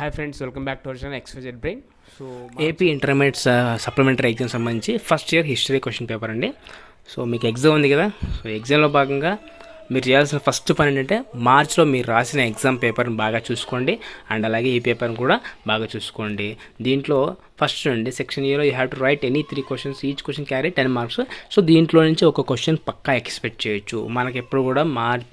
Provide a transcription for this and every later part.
Hi friends, welcome back to our channel XYZ brain. So AP intermediates supplementary exam సంబంధించి first year history question paper అండి. So మీకు exam ఉంది కదా, so ఎగ్జామ్లో భాగంగా మీరు చేయాల్సిన ఫస్ట్ పని ఏంటంటే మార్చ్లో మీరు రాసిన ఎగ్జామ్ పేపర్ని బాగా చూసుకోండి అండ్ అలాగే ఈ పేపర్ని కూడా బాగా చూసుకోండి. దీంట్లో ఫస్ట్ అండి సెక్షన్ ఏలో you have to write any 3 questions, each question carry 10 marks. So దీంట్లో నుంచి ఒక క్వశ్చన్ పక్కా ఎక్స్పెక్ట్ చేయొచ్చు. మనకి ఎప్పుడు కూడా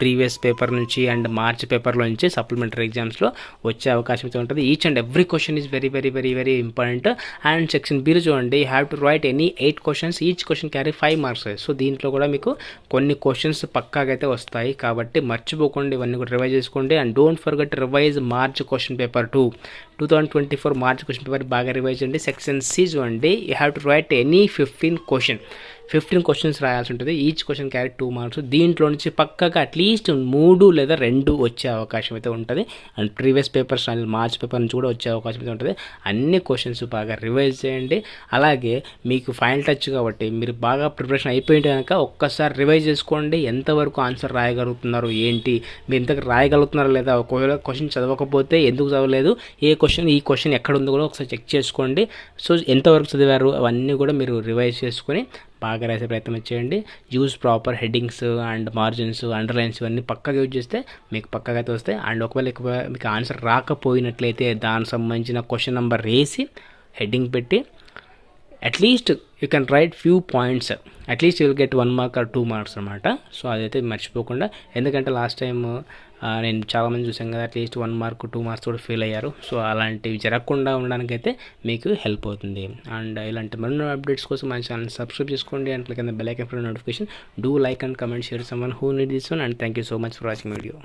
ప్రీవియస్ పేపర్ నుంచి అండ్ మార్చ్ పేపర్లో నుంచి సప్లిమెంటరీ ఎగ్జామ్స్లో వచ్చే అవకాశం అయితే ఉంటుంది. Each and every question is very very very very important. And section బీలో చూడండి, you have to write any 8 questions, each question carry 5 marks. So దీంట్లో కూడా మీకు కొన్ని క్వశ్చన్స్ పక్కాగా అయితే వస్తాయి కాబట్టి మర్చిపోకండి, ఇవన్నీ కూడా రివైజ్ చేసుకోండి. And don't forget revise March question paper 2024 March question paper బాగా రివైజ్ చేయండి. సెక్షన్ సి చూడండి, you have to write any 15 questions రాయాల్సి ఉంటుంది. Each question carry 2 marks. దీంట్లో నుంచి పక్కగా అట్లీస్ట్ 3 లేదా 2 వచ్చే అవకాశం అయితే ఉంటుంది. And previous papers and March paper నుంచి కూడా వచ్చే అవకాశం అయితే ఉంటుంది. అన్ని క్వశ్చన్స్ బాగా రివైజ్ చేయండి. అలాగే మీకు ఫైనల్ టచ్ కాబట్టి మీరు బాగా ప్రిపరేషన్ అయిపోయింటే కనుక ఒక్కసారి రివైజ్ చేసుకోండి. ఎంతవరకు ఆన్సర్ రాయగలుగుతున్నారు ఏంటి, మీరు ఇంతకు రాయగలుగుతున్నారా లేదా, ఒకవేళ క్వశ్చన్ చదవకపోతే ఎందుకు చదవలేదు, ఈ క్వశ్చన్ ఎక్కడ ఉందో కూడా ఒకసారి చెక్ చేసుకోండి. సో ఎంతవరకు చదివారు అవన్నీ కూడా మీరు రివైజ్ చేసుకొని బాగా రాసే ప్రయత్నం చేయండి. Use proper headings and margins, underlines ఇవన్నీ పక్కగా యూజ్ చేస్తే మీకు పక్కగా అయితే వస్తాయి. అండ్ ఒకవేళ మీకు ఆన్సర్ రాకపోయినట్లయితే దానికి సంబంధించిన క్వశ్చన్ నెంబర్ వేసి హెడ్డింగ్ పెట్టి at least you can write few points, at least you will get 1 mark or 2 marks అనమాట. సో అదైతే మర్చిపోకుండా, ఎందుకంటే లాస్ట్ టైం నేను చాలామంది చూసాను కదా, అట్లీస్ట్ 1 మార్క్ 2 మార్క్స్ కూడా ఫెయిల్ అయ్యారు. సో అలాంటివి జరగకుండా ఉండడానికైతే మీకు హెల్ప్ అవుతుంది. అండ్ ఇలాంటి మరిన్ని అప్డేట్స్ కోసం మన ఛానల్ సబ్స్క్రైబ్ చేసుకోండి. అండ్ కింద bell icon for notification. Do like and comment, share someone who need this one. And thank you so much for watching video.